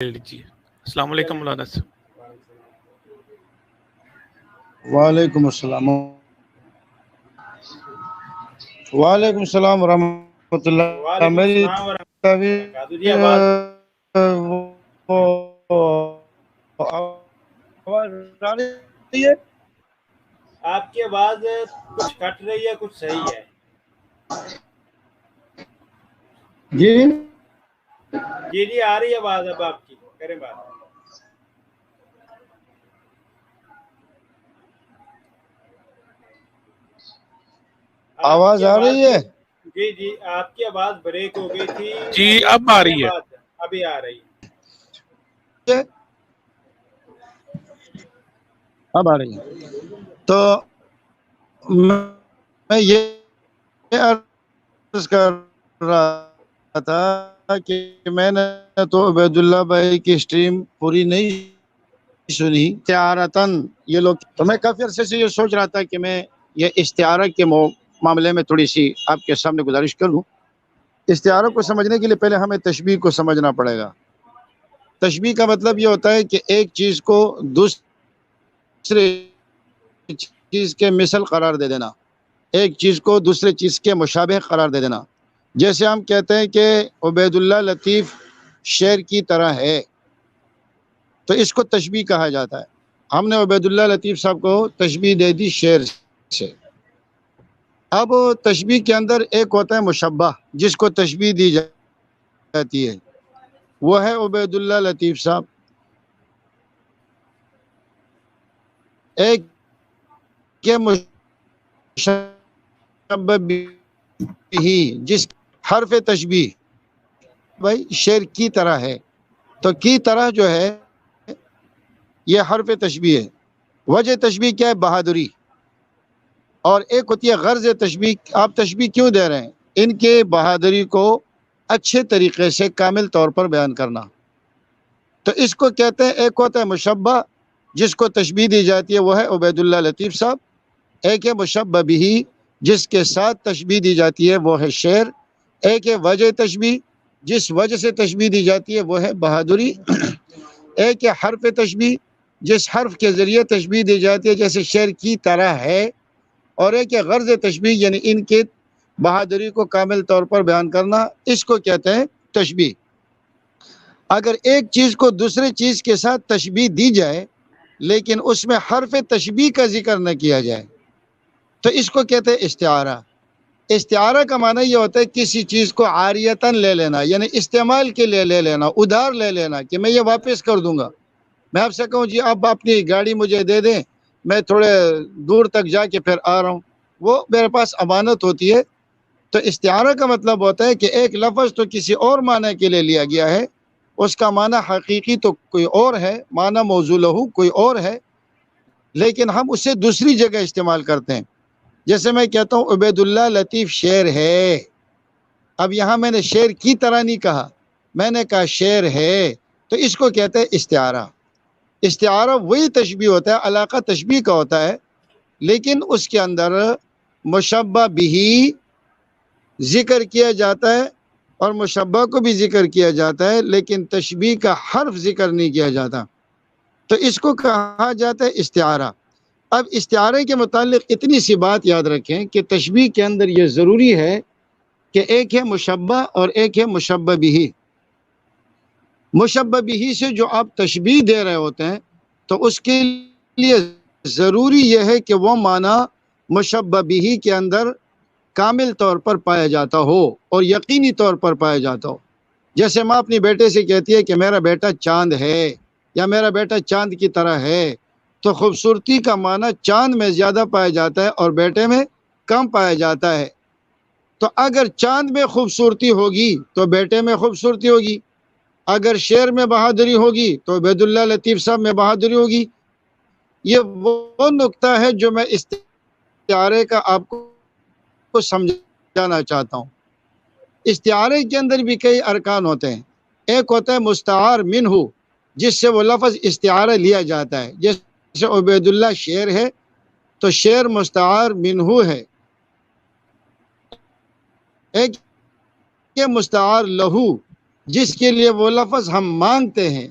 لیجیے۔ السلام علیکم مولانا صاحب۔ وعلیکم السلام ورحمۃ اللہ۔ میری آپ کی آواز کچھ کٹ رہی ہے، کچھ صحیح ہے۔ جی جی جی آ رہی ہے آواز، اب آپ کی کریں بات۔ آواز آ رہی ہے؟ جی جی آپ کی آواز بریک ہو گئی تھی۔ جی اب آ رہی ہے، ابھی آ رہی ہے، اب آ رہی ہے۔ تو میں یہ عرض کر رہا تھا کہ میں نے تو عبید اللہ بھائی کی اسٹریم پوری نہیں سنی استعارتاً یہ لوگ، تو میں کافی عرصے سے یہ سوچ رہا تھا کہ میں یہ استعارہ کے معاملے میں تھوڑی سی آپ کے سامنے گزارش کر لوں۔ استعارہ کو سمجھنے کے لیے پہلے ہمیں تشبیہ کو سمجھنا پڑے گا۔ تشبیہ کا مطلب یہ ہوتا ہے کہ ایک چیز کو دوسرے چیز کے مثل قرار دے دینا، ایک چیز کو دوسرے چیز کے مشابہ قرار دے دینا۔ جیسے ہم کہتے ہیں کہ عبید اللہ لطیف شیر کی طرح ہے، تو اس کو تشبیہ کہا جاتا ہے۔ ہم نے عبید اللہ لطیف صاحب کو تشبیہ دے دی شیر سے۔ اب تشبیہ کے اندر ایک ہوتا ہے مشبہ، جس کو تشبیہ دی جاتی ہے، وہ ہے عبید اللہ لطیف صاحب۔ ایک کے مشبہ بھی، جس حرف تشبیہ بھائی شیر کی طرح ہے، تو کی طرح جو ہے یہ حرف تشبیہ ہے۔ وجہ تشبیہ کیا ہے؟ بہادری۔ اور ایک ہوتی ہے غرض تشبیہ، آپ تشبیہ کیوں دے رہے ہیں؟ ان کے بہادری کو اچھے طریقے سے کامل طور پر بیان کرنا، تو اس کو کہتے ہیں۔ ایک ہوتا ہے مشبہ جس کو تشبیہ دی جاتی ہے، وہ ہے عبید اللہ لطیف صاحب۔ ایک ہے مشبہ بھی جس کے ساتھ تشبیہ دی جاتی ہے، وہ ہے شعر۔ ایک ہے وجہ تشبیہ، جس وجہ سے تشبیہ دی جاتی ہے وہ ہے بہادری۔ ایک ہے حرف تشبیہ، جس حرف کے ذریعے تشبیہ دی جاتی ہے، جیسے شعر کی طرح ہے۔ اور ایک ہے غرض تشبیہ، یعنی ان کے بہادری کو کامل طور پر بیان کرنا، اس کو کہتے ہیں تشبیہ۔ اگر ایک چیز کو دوسرے چیز کے ساتھ تشبیہ دی جائے لیکن اس میں حرف تشبیہ کا ذکر نہ کیا جائے، تو اس کو کہتے ہیں استعارہ۔ استعارہ کا معنی یہ ہوتا ہے کسی چیز کو عاریتاً لے لینا، یعنی استعمال کے لیے لے لینا، ادھار لے لینا، کہ میں یہ واپس کر دوں گا۔ میں آپ سے کہوں جی آپ اپنی گاڑی مجھے دے دیں، میں تھوڑے دور تک جا کے پھر آ رہا ہوں، وہ میرے پاس امانت ہوتی ہے۔ تو استعارہ کا مطلب ہوتا ہے کہ ایک لفظ تو کسی اور معنی کے لیے لیا گیا ہے، اس کا معنی حقیقی تو کوئی اور ہے، معنی موضوع لہو کوئی اور ہے، لیکن ہم اسے دوسری جگہ استعمال کرتے ہیں۔ جیسے میں کہتا ہوں عبید اللہ لطیف شعر ہے، اب یہاں میں نے شعر کی طرح نہیں کہا، میں نے کہا شعر ہے، تو اس کو کہتے ہیں استعارہ۔ استعارہ وہی تشبیہ ہوتا ہے، علاقہ تشبیہ کا ہوتا ہے، لیکن اس کے اندر مشبہ بھی ذکر کیا جاتا ہے اور مشبہ کو بھی ذکر کیا جاتا ہے، لیکن تشبیہ کا حرف ذکر نہیں کیا جاتا، تو اس کو کہا جاتا ہے استعارہ۔ اب استعارے کے متعلق اتنی سی بات یاد رکھیں کہ تشبیہ کے اندر یہ ضروری ہے کہ ایک ہے مشبہ اور ایک ہے مشبہ بھی۔ مشبہ بھی سے جو آپ تشبیہ دے رہے ہوتے ہیں، تو اس کے لیے ضروری یہ ہے کہ وہ معنی مشبہ بھی کے اندر کامل طور پر پایا جاتا ہو اور یقینی طور پر پایا جاتا ہو۔ جیسے ماں اپنی بیٹے سے کہتی ہے کہ میرا بیٹا چاند ہے یا میرا بیٹا چاند کی طرح ہے، تو خوبصورتی کا معنی چاند میں زیادہ پایا جاتا ہے اور بیٹے میں کم پایا جاتا ہے۔ تو اگر چاند میں خوبصورتی ہوگی تو بیٹے میں خوبصورتی ہوگی، اگر شعر میں بہادری ہوگی تو عبید اللہ لطیف صاحب میں بہادری ہوگی۔ یہ وہ نقطہ ہے جو میں استعارے کا آپ کو سمجھانا چاہتا ہوں۔ استعارے کے اندر بھی کئی ارکان ہوتے ہیں۔ ایک ہوتا ہے مستعار منہ، جس سے وہ لفظ استعارہ لیا جاتا ہے، جیسے عبید اللہ شعر ہے تو شعر مستعار منہ ہے۔ ایک مستعار لہو، جس کے لیے وہ لفظ ہم مانگتے ہیں،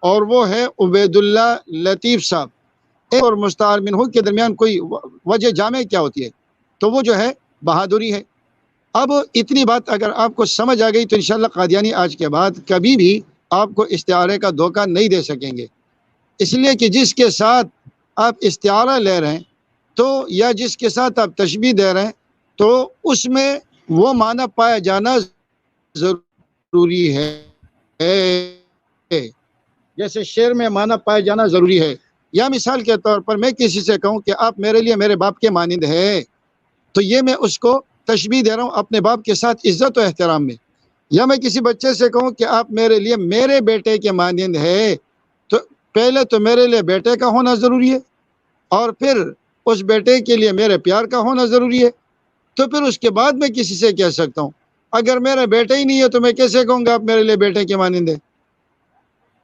اور وہ ہے عبید اللہ لطیف صاحب۔ ایک اور مستعار منہ کے درمیان کوئی وجہ جامع کیا ہوتی ہے؟ تو وہ جو ہے بہادری ہے۔ اب اتنی بات اگر آپ کو سمجھ آ گئی تو انشاءاللہ قادیانی آج کے بعد کبھی بھی آپ کو استعارے کا دھوکہ نہیں دے سکیں گے، اس لیے کہ جس کے ساتھ آپ استعارہ لے رہے ہیں تو یا جس کے ساتھ آپ تشبیہ دے رہے ہیں تو اس میں وہ معنی پایا جانا ضروری ہے، جیسے شعر میں معنی پایا جانا ضروری ہے۔ یا مثال کے طور پر میں کسی سے کہوں کہ آپ میرے لیے میرے باپ کے مانند ہے، تو یہ میں اس کو تشبیہ دے رہا ہوں اپنے باپ کے ساتھ عزت و احترام میں۔ یا میں کسی بچے سے کہوں کہ آپ میرے لیے میرے بیٹے کے مانند ہے، تو پہلے تو میرے لیے بیٹے کا ہونا ضروری ہے، اور پھر اس بیٹے کے لیے میرے پیار کا ہونا ضروری ہے، تو پھر اس کے بعد میں کسی سے کہہ سکتا ہوں۔ اگر میرا بیٹا ہی نہیں ہے تو میں کیسے کہوں گا آپ میرے لیے بیٹے کے مانند ہے؟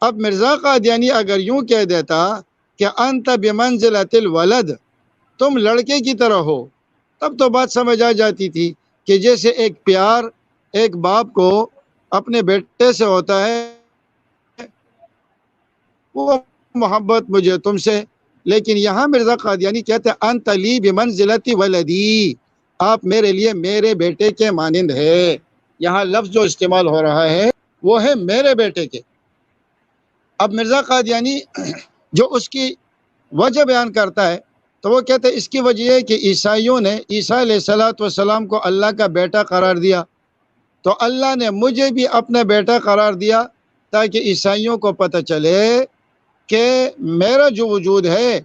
اب مرزا قادیانی اگر یوں کہہ دیتا کہ انت بمنزلۃ الولد، تم لڑکے کی طرح ہو، تب تو بات سمجھ آ جاتی تھی کہ جیسے ایک پیار ایک باپ کو اپنے بیٹے سے ہوتا ہے، وہ محبت مجھے تم سے۔ لیکن یہاں مرزا قادیانی کہتے ہیں انت لی بمنزلۃ ولدی، آپ میرے لیے میرے بیٹے کے مانند ہے۔ یہاں لفظ جو استعمال ہو رہا ہے وہ ہے میرے بیٹے کے۔ اب مرزا قادیانی جو اس کی وجہ بیان کرتا ہے تو وہ کہتے ہیں اس کی وجہ یہ کہ عیسائیوں نے عیسیٰ علیہ السلام کو اللہ کا بیٹا قرار دیا، تو اللہ نے مجھے بھی اپنا بیٹا قرار دیا تاکہ عیسائیوں کو پتہ چلے کہ میرا جو وجود ہے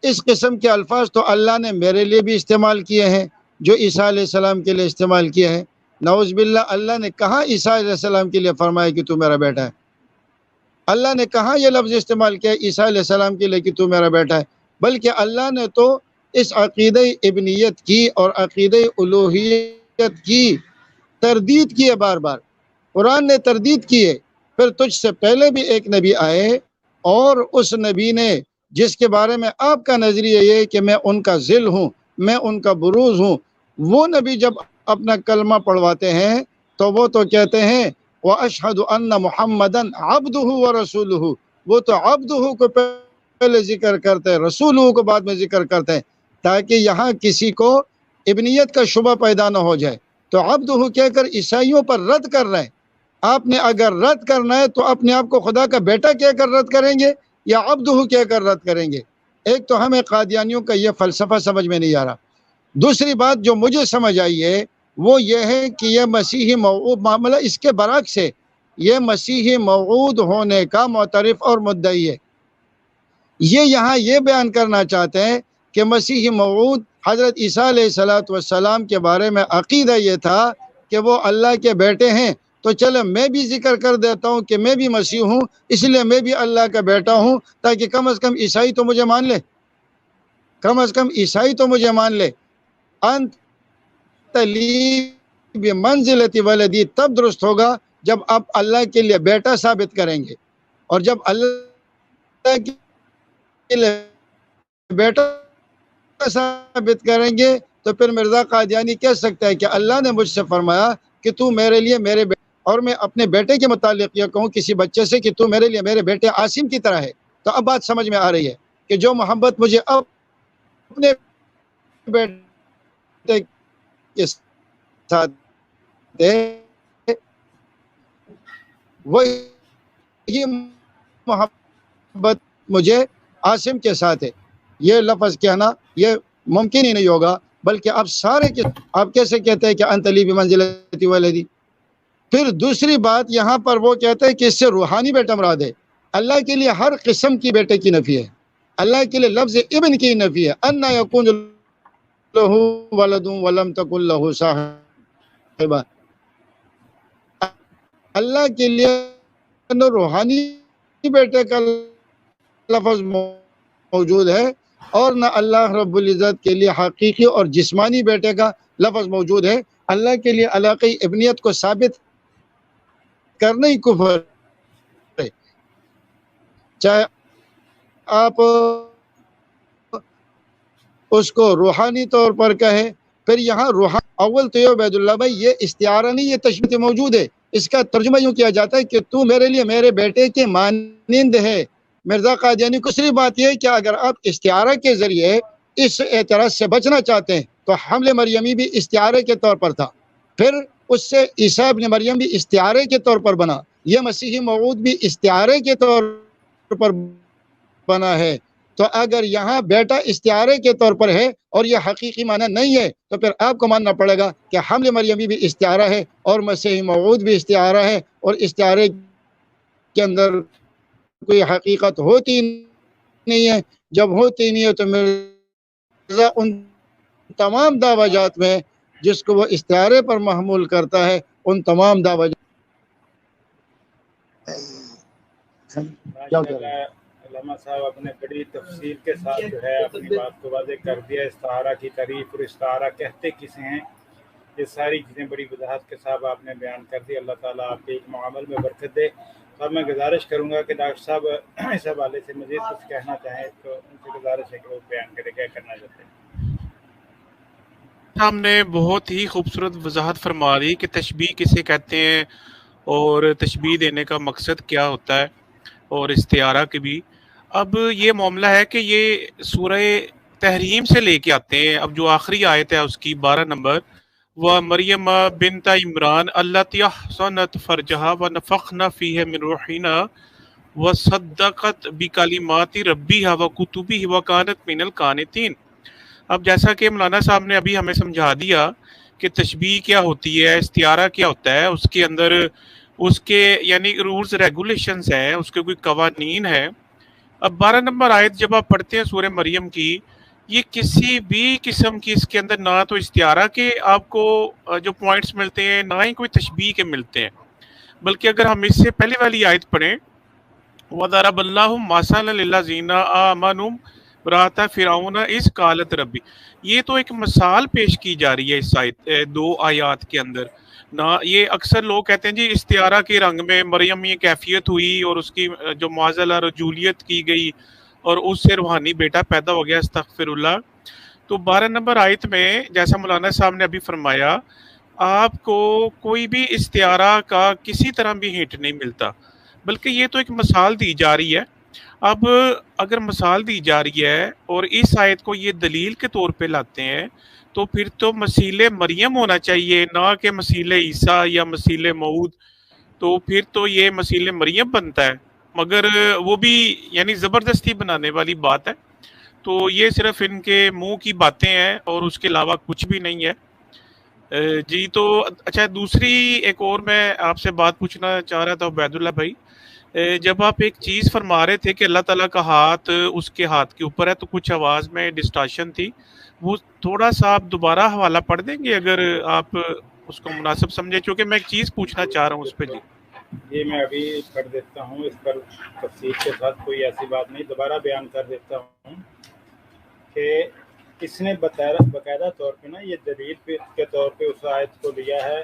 اس قسم کے الفاظ تو اللہ نے میرے لیے بھی استعمال کیے ہیں جو عیسیٰ علیہ السلام کے لیے استعمال کیے ہیں۔ نعوذ باللہ، اللہ نے کہاں عیسیٰ علیہ السلام کے لیے فرمایا کہ تو میرا بیٹا ہے؟ اللہ نے کہاں یہ لفظ استعمال کیا عیسیٰ علیہ السلام کے لیے کہ تو میرا بیٹا ہے؟ بلکہ اللہ نے تو اس عقیدہ ابنیت کی اور عقیدہ الوہیت کی تردید کی ہے، بار بار قرآن نے تردید کی ہے۔ پھر تجھ سے پہلے بھی ایک نبی آئے اور اس نبی نے جس کے بارے میں آپ کا نظریہ یہ کہ میں ان کا ذل ہوں، میں ان کا بروز ہوں، وہ نبی جب اپنا کلمہ پڑھواتے ہیں تو وہ تو کہتے ہیں وَأَشْهَدُ أَنَّ مُحَمَّدًا عَبْدُهُ وَرَسُولُهُ، وہ تو عبدہ کو پہلے ذکر کرتے ہیں، رسولہ کو بعد میں ذکر کرتے ہیں، تاکہ یہاں کسی کو ابنیت کا شبہ پیدا نہ ہو جائے۔ تو عبدہ کہہ کر عیسائیوں پر رد کر رہے ہیں۔ آپ نے اگر رد کرنا ہے تو اپنے آپ کو خدا کا بیٹا کہہ کر رد کریں گے یا عبدہ کہہ کر رد کریں گے؟ ایک تو ہمیں قادیانیوں کا یہ فلسفہ سمجھ میں نہیں آ رہا۔ دوسری بات جو مجھے سمجھ آئی ہے وہ یہ ہے کہ یہ مسیحی موعود معاملہ اس کے برعکس ہے، یہ مسیحی موعود ہونے کا معترف اور مدعی ہے۔ یہ یہاں یہ بیان کرنا چاہتے ہیں کہ مسیحی موعود حضرت عیسیٰ علیہ السلام کے بارے میں عقیدہ یہ تھا کہ وہ اللہ کے بیٹے ہیں، تو چلے میں بھی ذکر کر دیتا ہوں کہ میں بھی مسیح ہوں، اس لیے میں بھی اللہ کا بیٹا ہوں، تاکہ کم از کم عیسائی تو مجھے مان لے، کم از کم عیسائی تو مجھے مان لے۔ انت لی بمنزلۃ ولدی تب درست ہوگا جب آپ اللہ کے لیے بیٹا ثابت کریں گے، اور جب اللہ کے لیے بیٹا ثابت کریں گے تو پھر مرزا قادیانی کہہ سکتا ہے کہ اللہ نے مجھ سے فرمایا کہ تو میرے لیے میرے بیٹے، اور میں اپنے بیٹے کے متعلق یہ کہوں کسی بچے سے کہ تو میرے لیے میرے بیٹے عاصم کی طرح ہے، تو اب بات سمجھ میں آ رہی ہے کہ جو محبت مجھے اپنے بیٹے کے ساتھ ہے وہی محبت مجھے عاصم کے ساتھ ہے۔ یہ لفظ کہنا یہ ممکن ہی نہیں ہوگا، بلکہ آپ سارے آپ کیسے کہتے ہیں کہ انت لی بمنزلۃ ولدی؟ پھر دوسری بات یہاں پر وہ کہتے ہیں کہ اس سے روحانی بیٹا مراد ہے۔ اللہ کے لیے ہر قسم کی بیٹے کی نفی ہے، اللہ کے لیے لفظ ابن کی نفی ہے۔ انا یکون لہ ولد ولم تکن لہ صاحبہ، اللہ کے لیے نہ روحانی بیٹے کا لفظ موجود ہے اور نہ اللہ رب العزت کے لیے حقیقی اور جسمانی بیٹے کا لفظ موجود ہے۔ اللہ کے لیے علاقی ابنیت کو ثابت کرنا ہی کفر ہے، چاہے آپ اس کو روحانی طور پر کہیں۔ پھر یہاں اول تو یہ عبید اللہ بھائی یہ استعارہ نہیں، یہ تشبیہ موجود ہے اس کا ترجمہ یوں کیا جاتا ہے کہ تو میرے لیے میرے بیٹے کے مانند ہے۔ مرزا قادیانی کو صرف بات یہ ہے کہ اگر آپ استعارہ کے ذریعے اس اعتراض سے بچنا چاہتے ہیں تو حمل مریمی بھی استعارے کے طور پر تھا، پھر اس سے عیسیٰ ابن مریم بھی استعارے کے طور پر بنا، یہ مسیحی موعود بھی استعارے کے طور پر بنا ہے۔ تو اگر یہاں بیٹا استعارے کے طور پر ہے اور یہ حقیقی معنی نہیں ہے تو پھر آپ کو ماننا پڑے گا کہ حمل مریمی بھی استعارہ ہے اور مسیحی موعود بھی استعارہ ہے، اور استعارے کے اندر کوئی حقیقت ہوتی نہیں ہے۔ جب ہوتی نہیں ہے تو مرزا ان تمام دعوی جات میں جس کو وہ استعارے پر محمول کرتا ہے، ان تمام دعوی علامہ صاحب اپنے بڑی تفصیل کے ساتھ جو ہے اپنی بات کو واضح کر دیا، استعارہ کی تعریف اور استعارہ کہتے کسے ہیں، یہ ساری چیزیں بڑی وضاحت کے ساتھ آپ نے بیان کر دی۔ اللہ تعالیٰ آپ کے ایک معامل میں برکت دے۔ اب میں گزارش کروں گا کہ ڈاکٹر صاحب اس حوالے سے مزید کچھ کہنا چاہیں تو ان سے گزارش ہے کہ وہ بیان کرے، کیا کرنا چاہتے ہیں۔ ہم نے بہت ہی خوبصورت وضاحت فرما دی کہ تشبیہ کسے کہتے ہیں اور تشبیہ دینے کا مقصد کیا ہوتا ہے، اور استعارہ کے بھی۔ اب یہ معاملہ ہے کہ یہ سورہ تحریم سے لے کے آتے ہیں۔ اب جو آخری آیت ہے اس کی 12 نمبر، وَمَرْيَمَ بِنْتَ عِمْرَانَ الَّتِي أَحْصَنَتْ فَرْجَهَا وَنَفَخْنَا فِيهِ مِنْ رُوحِنَا وَصَدَّقَتْ بِكَلِمَاتِ رَبِّهَا وَكُتُبِهِ وَكَانَتْ مِنَ الْقَانِتِينَ۔ اب جیسا کہ مولانا صاحب نے ابھی ہمیں سمجھا دیا کہ تشبیہ کیا ہوتی ہے، استعارہ کیا ہوتا ہے، اس کے اندر اس کے یعنی رولز ریگولیشنز ہیں، اس کے کوئی قوانین ہیں۔ اب 12 نمبر آیت جب آپ پڑھتے ہیں سورہ مریم کی، یہ کسی بھی قسم کی اس کے اندر نہ تو استعارہ کے آپ کو جو پوائنٹس ملتے ہیں، نہ ہی کوئی تشبیہ کے ملتے ہیں، بلکہ اگر ہم اس سے پہلے والی آیت پڑھیں، وَضَرَبَ اللَّهُ مَثَلًا لِلَّذِينَ آمَنُوا امرأۃ فرعون اذ قالت ربی، یہ تو ایک مثال پیش کی جا رہی ہے اس آیت 2 آیات کے اندر نہ۔ یہ اکثر لوگ کہتے ہیں جی استعارہ کے رنگ میں مریم یہ کیفیت ہوئی اور اس کی جو معضلہ رجولیت کی گئی اور اس سے روحانی بیٹا پیدا ہو گیا، استغفر اللہ۔ تو 12 نمبر آیت میں جیسا مولانا صاحب نے ابھی فرمایا، آپ کو کوئی بھی استعارہ کا کسی طرح بھی ہنٹ نہیں ملتا، بلکہ یہ تو ایک مثال دی جا رہی ہے۔ اب اگر مثال دی جا رہی ہے اور اس آیت کو یہ دلیل کے طور پہ لاتے ہیں تو پھر تو مسیل مریم ہونا چاہیے، نہ کہ مسیل عیسیٰ یا مسیل موعود۔ تو پھر تو یہ مسیل مریم بنتا ہے، مگر وہ بھی یعنی زبردستی بنانے والی بات ہے۔ تو یہ صرف ان کے منہ کی باتیں ہیں اور اس کے علاوہ کچھ بھی نہیں ہے۔ جی تو اچھا، دوسری ایک اور میں آپ سے بات پوچھنا چاہ رہا تھا عبید اللہ بھائی، جب آپ ایک چیز فرما رہے تھے کہ اللہ تعالیٰ کا ہاتھ اس کے ہاتھ کے اوپر ہے، تو کچھ آواز میں ڈسٹارشن تھی، وہ تھوڑا سا آپ دوبارہ حوالہ پڑھ دیں گے اگر آپ اس کو مناسب سمجھے، چونکہ میں ایک چیز پوچھنا چاہ رہا ہوں اس پہ۔ جی یہ میں ابھی پڑھ دیتا ہوں، اس پر تفصیل کے ساتھ کوئی ایسی بات نہیں، دوبارہ بیان کر دیتا ہوں کہ اس نے باقاعدہ طور پہ نا یہ دلیل کے طور پہ اس آیت کو لیا ہے،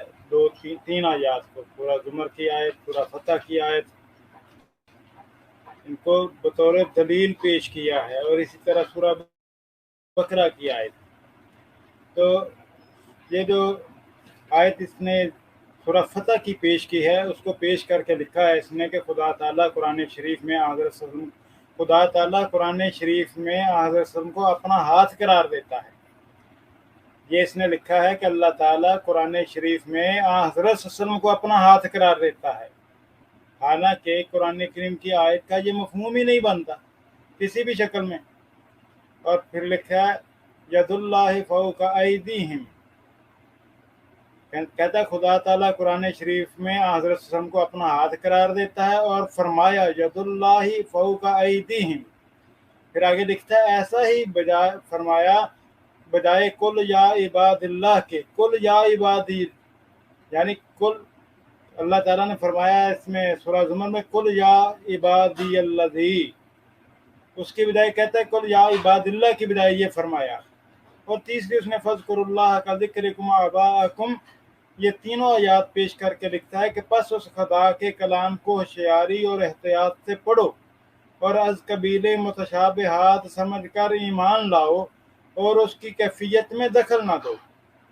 تین آیات کو، سورہ زمر کی آیت، سورہ فتح کی آیت، ان کو بطور دلیل پیش کیا ہے، اور اسی طرح سورہ بقرہ کی آیت۔ تو یہ جو آیت اس نے سورہ فتح کی پیش کی ہے، اس کو پیش کر کے لکھا ہے اس نے کہ خدا تعالیٰ قرآن شریف میں حضرت وسلم کو اپنا ہاتھ قرار دیتا ہے۔ یہ اس نے لکھا ہے کہ اللہ تعالیٰ قرآن شریف میں حضرت وسلم کو اپنا ہاتھ قرار دیتا ہے، حالانکہ قرآن کریم کی آیت کا یہ مفہوم ہی نہیں بنتا کسی بھی شکل میں۔ اور پھر لکھا ہے ید اللہ فوق ایدیہم، کہتا ہے خدا تعالیٰ قرآن شریف میں حضرت وسلم کو اپنا ہاتھ قرار دیتا ہے اور فرمایا ید اللہ فوق ایدیہم، پھر آگے لکھتا ہے ایسا ہی فرمایا بجائے کل یا عباد اللہ کے، کل یا عبادی، یعنی کل اللہ تعالیٰ نے فرمایا اس میں سورہ زمر میں کل یا عبادی الذی، اس کی بدائی کہتا ہے کل یا عباد اللہ کی بدائی یہ فرمایا۔ اور تیسری اس نے فذکروا اللہ کا ذکرکم آباءکم، یہ تینوں آیات پیش کر کے لکھتا ہے کہ پس اس خدا کے کلام کو ہوشیاری اور احتیاط سے پڑھو اور از قبیل متشابہات سمجھ کر ایمان لاؤ اور اس کی کیفیت میں دخل نہ دو،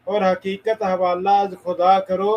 اور حقیقت حوالہ از خدا کرو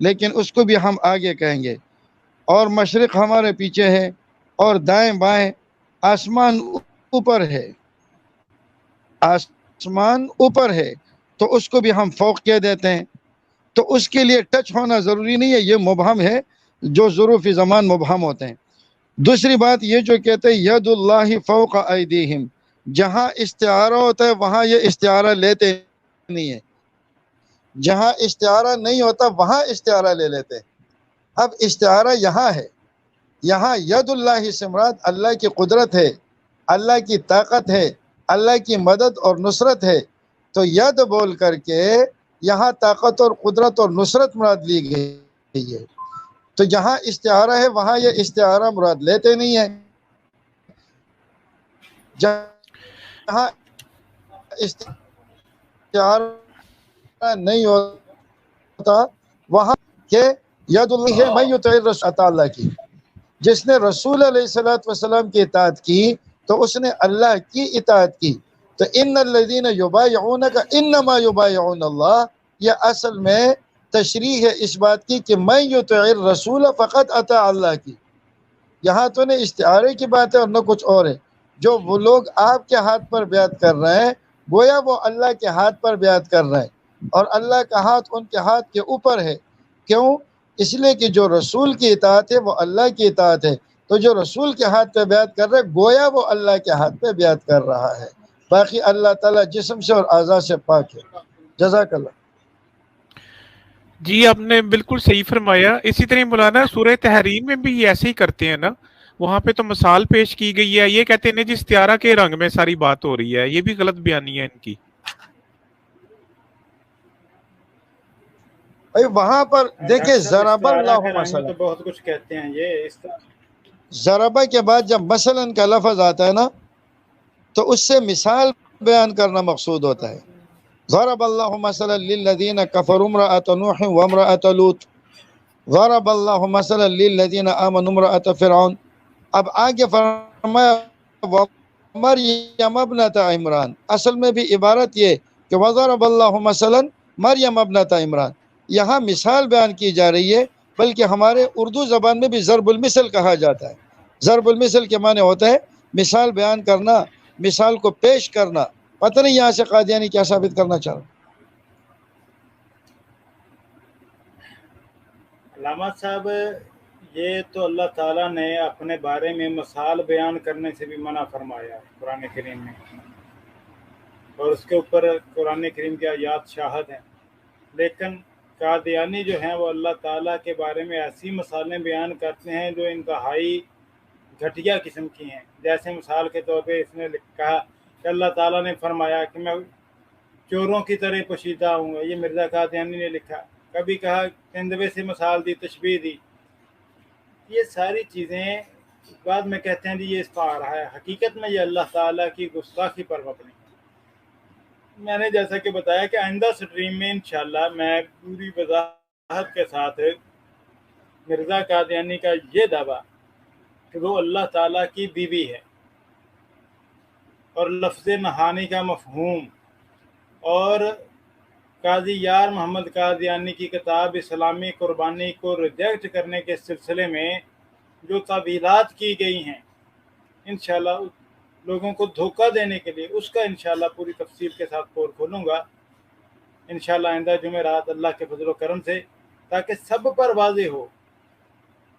لیکن اس کو بھی ہم آگے کہیں گے. اور مشرق ہمارے پیچھے ہے اور دائیں بائیں آسمان اوپر ہے، آسمان اوپر ہے تو اس کو بھی ہم فوق کہہ دیتے ہیں. تو اس کے لیے ٹچ ہونا ضروری نہیں ہے، یہ مبہم ہے، جو ظروف زمان مبہم ہوتے ہیں. دوسری بات یہ جو کہتے ہیں ید اللہ فوق ایدیہم، جہاں استعارہ ہوتا ہے وہاں یہ استعارہ لیتے نہیں ہے، جہاں استعارہ نہیں ہوتا وہاں استعارہ لے لیتے ہیں. اب استعارہ یہاں ہے، یہاں ید اللہ سے مراد اللہ کی قدرت ہے، اللہ کی طاقت ہے، اللہ کی مدد اور نصرت ہے. تو ید بول کر کے یہاں طاقت اور قدرت اور نصرت مراد لی گئی ہے. تو جہاں استعارہ ہے وہاں یہ استعارہ مراد لیتے نہیں ہے. جہاں استعارہ نہیں ہوتا وہاں کہ ید اللہ ہے من یطع الرسول، عطا اللہ کی، جس نے رسول علیہ الصلوۃ والسلام کی اطاعت کی تو اس نے اللہ کی اطاعت کی. تو ان الذین یبایعونک انما یبایعون اللہ، یہ اصل میں تشریح ہے اس بات کی کہ من یطع الرسول فقط اطاع اللہ کی. یہاں تو نہ استعارے کی بات ہے اور نہ کچھ اور ہے. جو وہ لوگ آپ کے ہاتھ پر بیعت کر رہے ہیں گویا وہ اللہ کے ہاتھ پر بیعت کر رہے ہیں، اور اللہ کا ہاتھ ان کے ہاتھ کے اوپر ہے. کیوں؟ اس لیے کہ جو رسول کی اطاعت ہے وہ اللہ کی اطاعت ہے. تو جو رسول کے ہاتھ پہ بیعت کر رہے گویا وہ اللہ کے ہاتھ پہ بیعت کر رہا ہے. باقی اللہ تعالیٰ جسم سے اور اعضاء سے پاک ہے. جزاک اللہ. جی آپ نے بالکل صحیح فرمایا. اسی طرح مولانا سورہ تحریم میں بھی یہ ایسے ہی کرتے ہیں نا، وہاں پہ تو مثال پیش کی گئی ہے، یہ کہتے ہیں جی استعارہ کے رنگ میں ساری بات ہو رہی ہے. یہ بھی غلط بیانی ہے ان کی. وہاں پر دیکھیں ضرب اللہ مثلا، تو بہت کچھ کہتے ہیں یہ ضربہ کے بعد جب مثلا کا لفظ آتا ہے نا تو اس سے مثال بیان کرنا مقصود ہوتا ہے. ضرب اللہ مثلا للذین کفروا امرأۃ نوح وامرأۃ لوط، ضرب اللہ مثلا للذین آمنوا امرأۃ فرعون. اب آگے فرمایا مریم ابنۃ عمران، اصل میں بھی عبارت یہ کہ وضرب اللہ مثلا مریم ابنۃ عمران. یہاں مثال بیان کی جا رہی ہے، بلکہ ہمارے اردو زبان میں بھی ضرب المثل کہا جاتا ہے. ضرب المثل کے معنی ہوتا ہے مثال بیان کرنا، مثال کو پیش کرنا. پتہ نہیں یہاں سے قادیانی کیا ثابت کرنا چاہ رہا. علامہ صاحب یہ تو اللہ تعالیٰ نے اپنے بارے میں مثال بیان کرنے سے بھی منع فرمایا ہے قرآن کریم میں، اور اس کے اوپر قرآن کریم کی آیات شاہد ہیں. لیکن قادیانی جو ہیں وہ اللہ تعالیٰ کے بارے میں ایسی مثالیں بیان کرتے ہیں جو انتہائی گھٹیا قسم کی ہیں. جیسے مثال کے طور پہ اس نے کہا کہ اللہ تعالیٰ نے فرمایا کہ میں چوروں کی طرح پوشیدہ ہوں گا، یہ مرزا قادیانی نے لکھا. کبھی کہا تندوے سے مثال دی، تشبیہ دی. یہ ساری چیزیں بعد میں کہتے ہیں جی یہ اس پہ آ رہا ہے. حقیقت میں یہ اللہ تعالیٰ کی گستاخی پر مبنی. میں نے جیسا کہ بتایا کہ آئندہ سٹریم میں انشاءاللہ میں پوری وضاحت کے ساتھ مرزا قادیانی کا یہ دعویٰ کہ وہ اللہ تعالیٰ کی بیوی ہے، اور لفظ نہانی کا مفہوم، اور قاضی یار محمد قادیانی کی کتاب اسلامی قربانی کو ریجیکٹ کرنے کے سلسلے میں جو تعویلات کی گئی ہیں، انشاءاللہ لوگوں کو دھوکہ دینے کے لیے اس کا انشاءاللہ پوری تفصیل کے ساتھ پور کھولوں گا انشاءاللہ آئندہ جمعرات اللہ کے فضل و کرم سے، تاکہ سب پر واضح ہو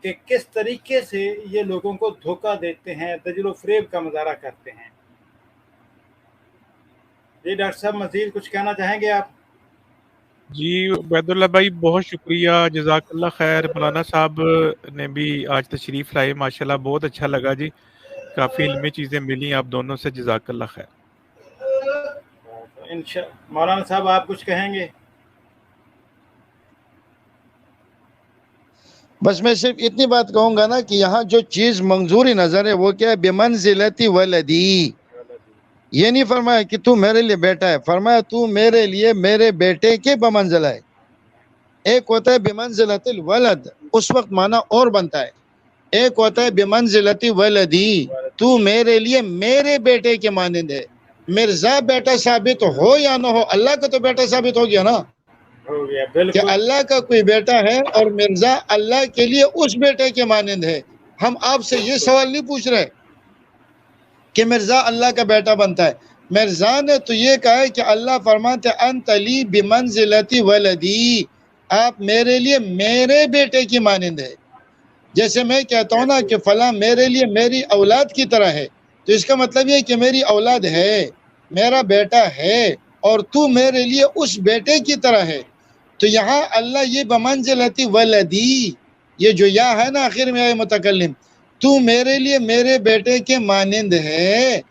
کہ کس طریقے سے یہ لوگوں کو دھوکہ دیتے ہیں، دجل و فریب کا مظاہرہ کرتے ہیں. جی ڈاکٹر صاحب مزید کچھ کہنا چاہیں گے آپ؟ جی عبید اللہ بھائی بہت شکریہ، جزاک اللہ خیر. مولانا صاحب نے بھی آج تشریف لائے، ماشاءاللہ بہت اچھا لگا جی، کافی علمی چیزیں ملی آپ دونوں سے. جزاک اللہ خیر. مولانا صاحب آپ کچھ کہیں گے؟ بس میں صرف اتنی بات کہوں گا نا کہ یہاں جو چیز منظوری نظر ہے وہ کیا ہے، بمنزلتی ولدی. یہ نہیں فرمایا کہ تو میرے لیے بیٹا ہے، فرمایا تو میرے لیے میرے بیٹے کے بمنزلہ ہے. ایک ہوتا ہے بمنزلت الولد، اس وقت معنی اور بنتا ہے. ایک ہوتا ہے بمنزلتی ولدی، تو میرے لیے میرے بیٹے کے مانند ہے. مرزا بیٹا ثابت ہو یا نہ ہو، اللہ کا تو بیٹا ثابت ہو گیا نا. ہو گیا کہ بالکل اللہ کا کوئی بیٹا ہے اور مرزا اللہ کے لیے اس بیٹے کے مانند ہے۔ ہم آپ سے یہ سوال نہیں پوچھ رہے کہ مرزا اللہ کا بیٹا بنتا ہے۔ مرزا نے تو یہ کہا ہے کہ اللہ فرماتے انت لی بمنزلتی ولدی، آپ میرے لیے میرے بیٹے کی مانند ہے۔ جیسے میں کہتا ہوں نا کہ فلاں میرے لیے میری اولاد کی طرح ہے، تو اس کا مطلب یہ کہ میری اولاد ہے، میرا بیٹا ہے، اور تو میرے لیے اس بیٹے کی طرح ہے۔ تو یہاں اللہ یہ بمنزلتی ولدی، یہ جو یا ہے نا آخر میں متکلم، تو میرے لیے میرے بیٹے کے مانند ہے،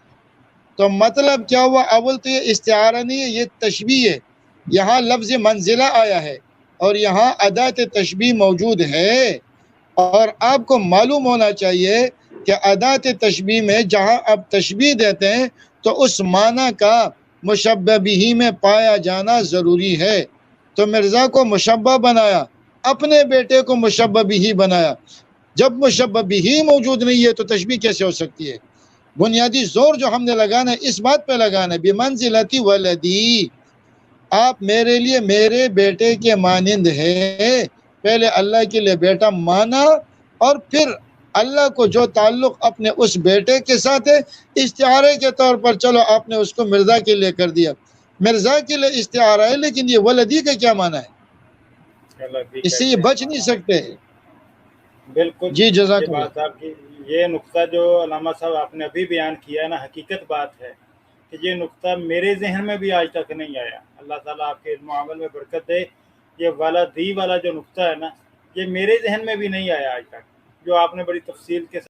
تو مطلب کیا ہوا؟ اول تو یہ استعارہ نہیں ہے، یہ تشبیہ ہے۔ یہاں لفظ منزلہ آیا ہے اور یہاں ادات تشبیہ موجود ہے، اور آپ کو معلوم ہونا چاہیے کہ ادات تشبیہ میں جہاں آپ تشبیہ دیتے ہیں تو اس معنی کا مشبہ بہ میں پایا جانا ضروری ہے۔ تو مرزا کو مشبہ بنایا، اپنے بیٹے کو مشبہ بہ بنایا۔ جب مشبہ بہ موجود نہیں ہے تو تشبیہ کیسے ہو سکتی ہے؟ بنیادی زور جو ہم نے لگانا ہے اس بات پہ لگانا ہے بمنزلتی ولدی، آپ میرے لیے میرے بیٹے کے مانند ہے۔ پہلے اللہ کے لیے بیٹا مانا، اور پھر اللہ کو جو تعلق اپنے اس بیٹے کے ساتھ ہے استعارے کے طور پر چلو آپ نے اس کو مرزا کے لیے کر دیا۔ مرزا کے لیے استعارہ ہے، لیکن یہ ولدی کا کیا معنی ہے؟ اس سے یہ بچ نہیں سکتے۔ بالکل جی جزاک یہ اللہ۔ بات آپ کی، یہ نقطہ جو علامہ صاحب آپ نے ابھی بیان کیا ہے نا، حقیقت بات ہے کہ یہ نقطہ میرے ذہن میں بھی آج تک نہیں آیا۔ اللہ تعالیٰ آپ کے علم و عمل میں برکت دے۔ یہ ولدی والا جو نقطہ ہے نا، یہ میرے ذہن میں بھی نہیں آیا آج تک، جو آپ نے بڑی تفصیل کے